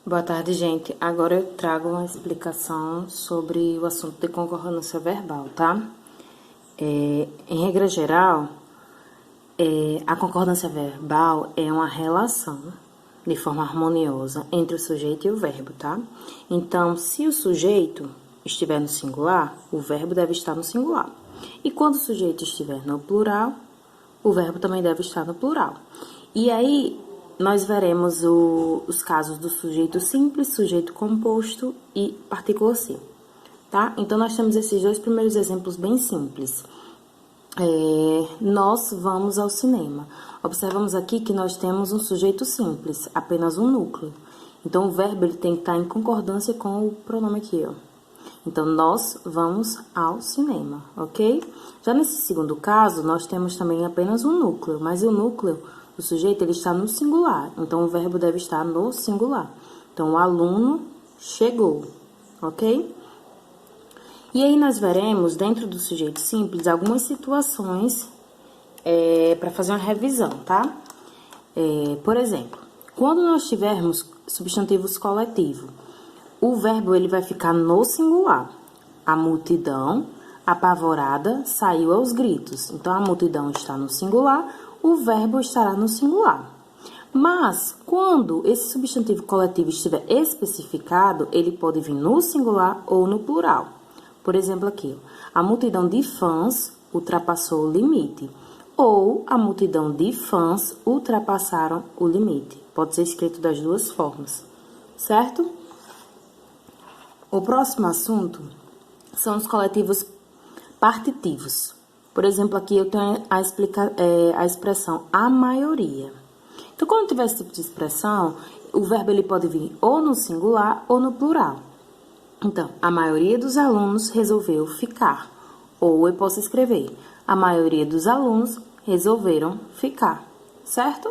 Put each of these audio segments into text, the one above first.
Boa tarde, gente. Agora eu trago uma explicação sobre o assunto de concordância verbal, tá? Em regra geral, a concordância verbal é uma relação de forma harmoniosa entre o sujeito e o verbo, tá? Então, se o sujeito estiver no singular, o verbo deve estar no singular. E quando o sujeito estiver no plural, o verbo também deve estar no plural. E aí, nós veremos os casos do sujeito simples, sujeito composto e partícula C, tá? Então, nós temos esses dois primeiros exemplos bem simples. Nós vamos ao cinema. Observamos aqui que nós temos um sujeito simples, apenas um núcleo. Então, o verbo ele tem que estar em concordância com o pronome aqui, ó. Então, nós vamos ao cinema, ok? Já nesse segundo caso, nós temos também apenas um núcleo, mas o núcleo do sujeito ele está no singular. Então, o verbo deve estar no singular. Então, o aluno chegou, ok? E aí, nós veremos, dentro do sujeito simples, algumas situações para fazer uma revisão, tá? Por exemplo, quando nós tivermos substantivos coletivos, o verbo ele vai ficar no singular. A multidão, apavorada, saiu aos gritos. Então, a multidão está no singular, o verbo estará no singular. Mas, quando esse substantivo coletivo estiver especificado, ele pode vir no singular ou no plural. Por exemplo, aqui, a multidão de fãs ultrapassou o limite. Ou a multidão de fãs ultrapassaram o limite. Pode ser escrito das duas formas, certo? O próximo assunto são os coletivos partitivos. Por exemplo, aqui eu tenho a expressão a maioria. Então, quando tiver esse tipo de expressão, o verbo ele pode vir ou no singular ou no plural. Então, a maioria dos alunos resolveu ficar. Ou eu posso escrever, a maioria dos alunos resolveram ficar, certo?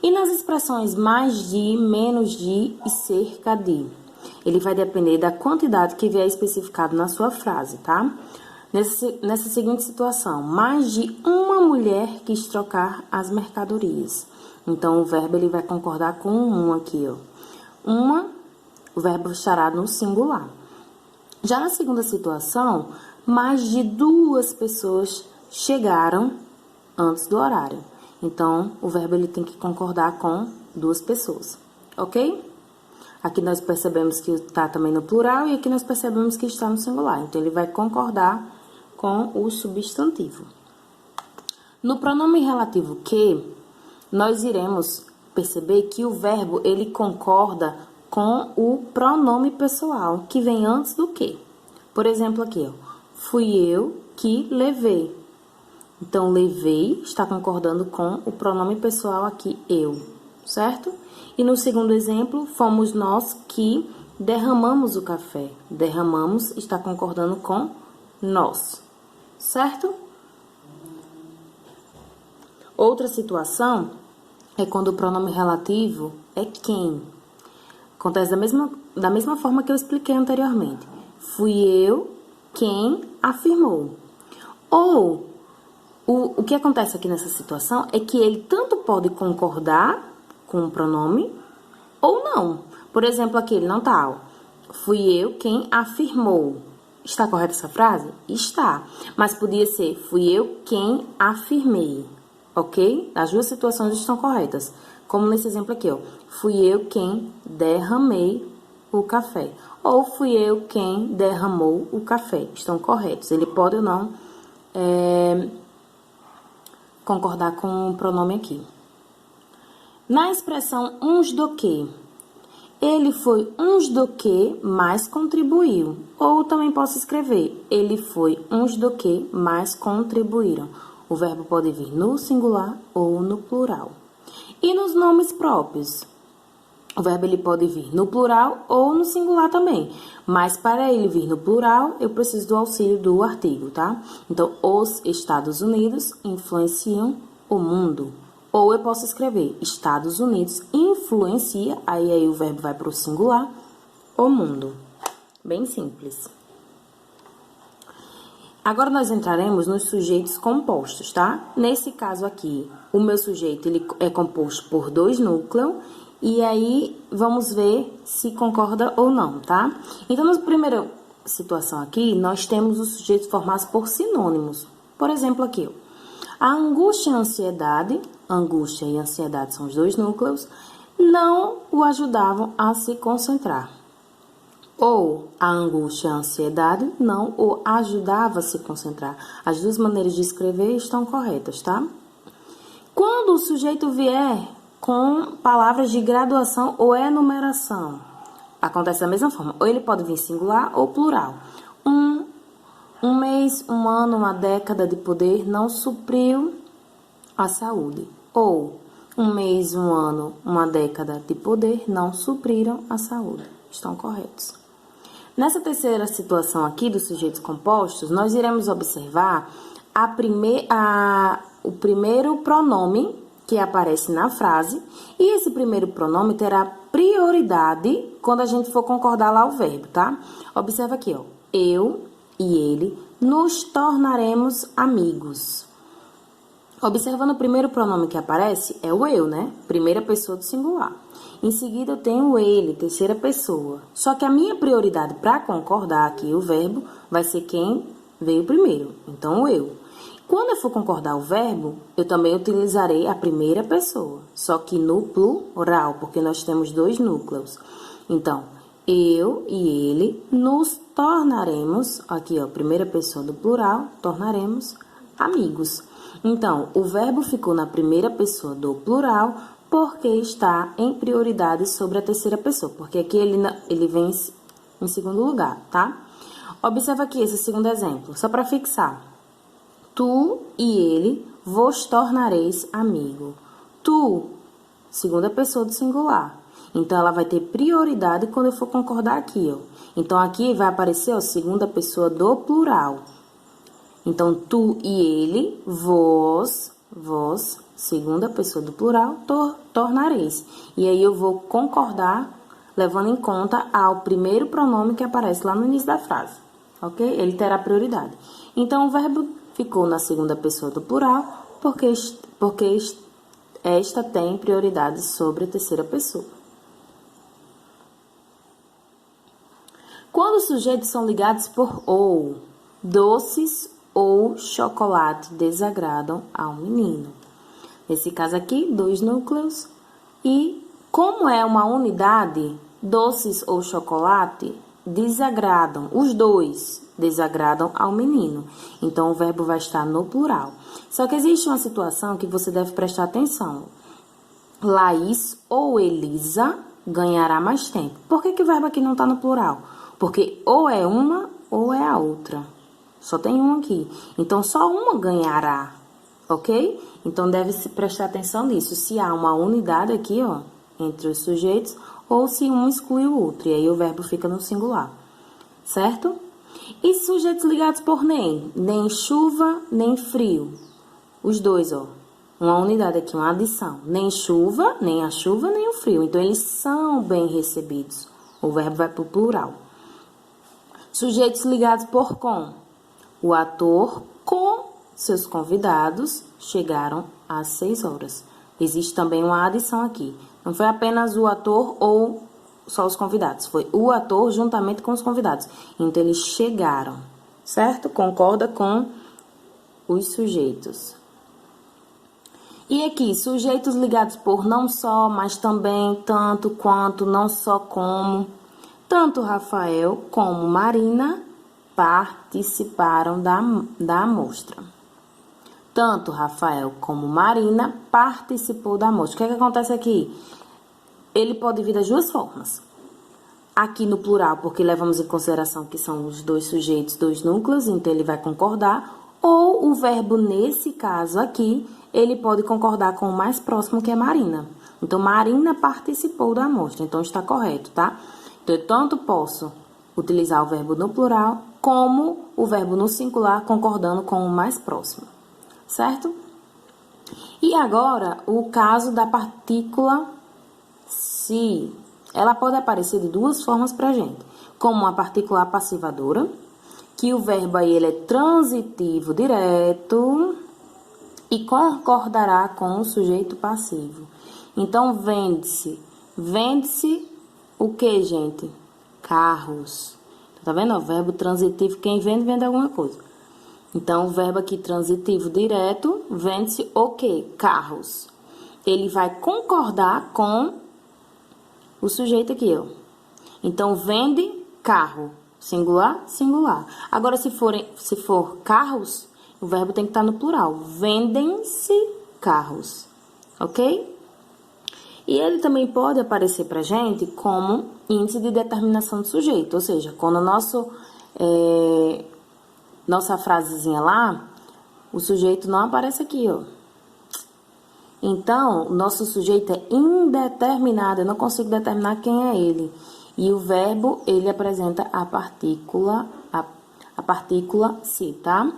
E nas expressões mais de, menos de e cerca de? Ele vai depender da quantidade que vier especificado na sua frase, tá? Nessa seguinte situação, mais de uma mulher quis trocar as mercadorias. Então, o verbo ele vai concordar com um aqui, ó. O verbo estará no singular. Já na segunda situação, mais de duas pessoas chegaram antes do horário. Então, o verbo ele tem que concordar com duas pessoas, ok? Aqui nós percebemos que está também no plural e aqui nós percebemos que está no singular. Então, ele vai concordar com o substantivo. No pronome relativo que, nós iremos perceber que o verbo ele concorda com o pronome pessoal, que vem antes do que. Por exemplo, aqui, ó, fui eu que levei. Então, levei está concordando com o pronome pessoal aqui, eu, certo? E no segundo exemplo, fomos nós que derramamos o café. Derramamos está concordando com nós, certo? Outra situação é quando o pronome relativo é quem. Acontece da mesma forma que eu expliquei anteriormente. Fui eu quem afirmou. Ou, o que acontece aqui nessa situação é que ele tanto pode concordar com o pronome ou não. Por exemplo, aqui ele não tá. Fui eu quem afirmou. Está correta essa frase? Está. Mas podia ser fui eu quem afirmei. Ok? As duas situações estão corretas. Como nesse exemplo aqui, ó. Fui eu quem derramei o café. Ou fui eu quem derramou o café. Estão corretos. Ele pode ou não concordar com o pronome aqui. Na expressão uns do que, ele foi uns do que mais contribuiu. Ou também posso escrever, ele foi uns do que mais contribuíram. O verbo pode vir no singular ou no plural. E nos nomes próprios, o verbo ele pode vir no plural ou no singular também. Mas para ele vir no plural, eu preciso do auxílio do artigo, tá? Então, os Estados Unidos influenciam o mundo. Ou eu posso escrever, Estados Unidos influencia, aí o verbo vai para o singular, o mundo. Bem simples. Agora, nós entraremos nos sujeitos compostos, tá? Nesse caso aqui, o meu sujeito ele é composto por dois núcleos E aí, vamos ver se concorda ou não, tá? Então, na primeira situação aqui, nós temos os sujeitos formados por sinônimos. Por exemplo, aqui, ó. A angústia e a ansiedade, angústia e ansiedade são os dois núcleos, não o ajudavam a se concentrar. Ou a angústia e a ansiedade não o ajudava a se concentrar. As duas maneiras de escrever estão corretas, tá? Quando o sujeito vier com palavras de graduação ou enumeração, acontece da mesma forma. Ou ele pode vir singular ou plural. Um mês, um ano, uma década de poder não supriu a saúde. Ou um mês, um ano, uma década de poder não supriram a saúde. Estão corretos. Nessa terceira situação aqui dos sujeitos compostos, nós iremos observar o primeiro pronome que aparece na frase, e esse primeiro pronome terá prioridade quando a gente for concordar lá o verbo, tá? Observa aqui, ó. Eu e ele nos tornaremos amigos. Observando o primeiro pronome que aparece, é o eu, né? Primeira pessoa do singular. Em seguida, eu tenho o ele, terceira pessoa. Só que a minha prioridade para concordar aqui o verbo vai ser quem veio primeiro. Então, o eu. Quando eu for concordar o verbo, eu também utilizarei a primeira pessoa. Só que no plural, porque nós temos dois núcleos. Então, eu e ele nos tornaremos, aqui ó, primeira pessoa do plural, tornaremos amigos. Então, o verbo ficou na primeira pessoa do plural porque está em prioridade sobre a terceira pessoa, porque aqui ele vem em segundo lugar, tá? Observa aqui esse segundo exemplo, só para fixar. Tu e ele vos tornareis amigo. Tu, segunda pessoa do singular. Então, ela vai ter prioridade quando eu for concordar aqui, ó. Então, aqui vai aparecer, ó, segunda pessoa do plural. Então, tu e ele, vos, segunda pessoa do plural, tornareis. E aí, eu vou concordar, levando em conta ao primeiro pronome que aparece lá no início da frase, ok? Ele terá prioridade. Então, o verbo ficou na segunda pessoa do plural, porque esta tem prioridade sobre a terceira pessoa. Quando os sujeitos são ligados por ou, doces ou chocolate desagradam ao menino. Nesse caso aqui, dois núcleos. E como é uma unidade, doces ou chocolate desagradam, os dois desagradam ao menino. Então, o verbo vai estar no plural. Só que existe uma situação que você deve prestar atenção. Laís ou Elisa ganhará mais tempo. Por que o verbo aqui não está no plural? Porque ou é uma ou é a outra. Só tem uma aqui. Então, só uma ganhará, ok? Então, deve-se prestar atenção nisso. Se há uma unidade aqui, ó, entre os sujeitos, ou se um exclui o outro. E aí, o verbo fica no singular, certo? E sujeitos ligados por nem? Nem chuva, nem frio. Os dois, ó. Uma unidade aqui, uma adição. Nem chuva, nem a chuva, nem o frio. Então, eles são bem recebidos. O verbo vai para o plural. Sujeitos ligados por com. O ator com seus convidados chegaram às 6 horas. Existe também uma adição aqui. Não foi apenas o ator ou só os convidados. Foi o ator juntamente com os convidados. Então, eles chegaram, certo? Concorda com os sujeitos. E aqui, sujeitos ligados por não só, mas também, tanto, quanto, não só como. Tanto Rafael como Marina participaram da amostra. Tanto Rafael como Marina participou da amostra. O que acontece aqui? Ele pode vir das duas formas. Aqui no plural, porque levamos em consideração que são os dois sujeitos, dois núcleos, então ele vai concordar. Ou o verbo, nesse caso aqui, ele pode concordar com o mais próximo, que é Marina. Então, Marina participou da amostra. Então, está correto, tá? Então, eu tanto posso utilizar o verbo no plural, como o verbo no singular, concordando com o mais próximo, certo? E agora, o caso da partícula se. Ela pode aparecer de duas formas pra gente. Como uma partícula passivadora, que o verbo aí ele é transitivo direto e concordará com o sujeito passivo. Então, vende-se Vende-se o que, gente? Carros. Tá vendo? O verbo transitivo, quem vende, vende alguma coisa. Então, o verbo aqui transitivo direto, vende-se o que? Carros. Ele vai concordar com o sujeito aqui, ó. Então, vende carro. Singular, singular. Agora, se for carros, o verbo tem que estar no plural. Vendem-se carros. Ok? E ele também pode aparecer pra gente como índice de determinação do sujeito. Ou seja, quando nossa frasezinha lá, o sujeito não aparece aqui, ó. Então, o nosso sujeito é indeterminado. Eu não consigo determinar quem é ele. E o verbo, ele apresenta a partícula se, tá?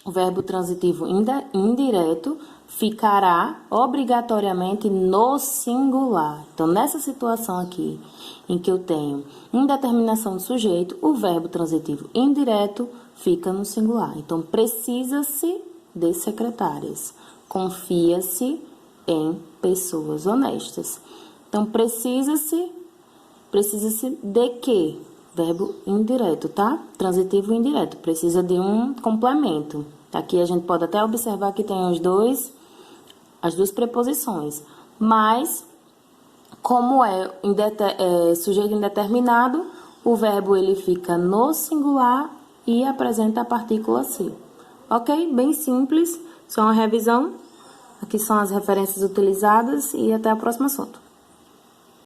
O verbo transitivo indireto ficará obrigatoriamente no singular. Então, nessa situação aqui, em que eu tenho indeterminação do sujeito, o verbo transitivo indireto fica no singular. Então, precisa-se de secretárias. Confia-se em pessoas honestas. Então, precisa-se de quê? Verbo indireto, tá? Transitivo indireto. Precisa de um complemento. Aqui a gente pode até observar que tem as duas preposições. Mas, como é sujeito indeterminado, o verbo ele fica no singular e apresenta a partícula se. Ok? Bem simples. Só uma revisão. Aqui são as referências utilizadas e até o próximo assunto.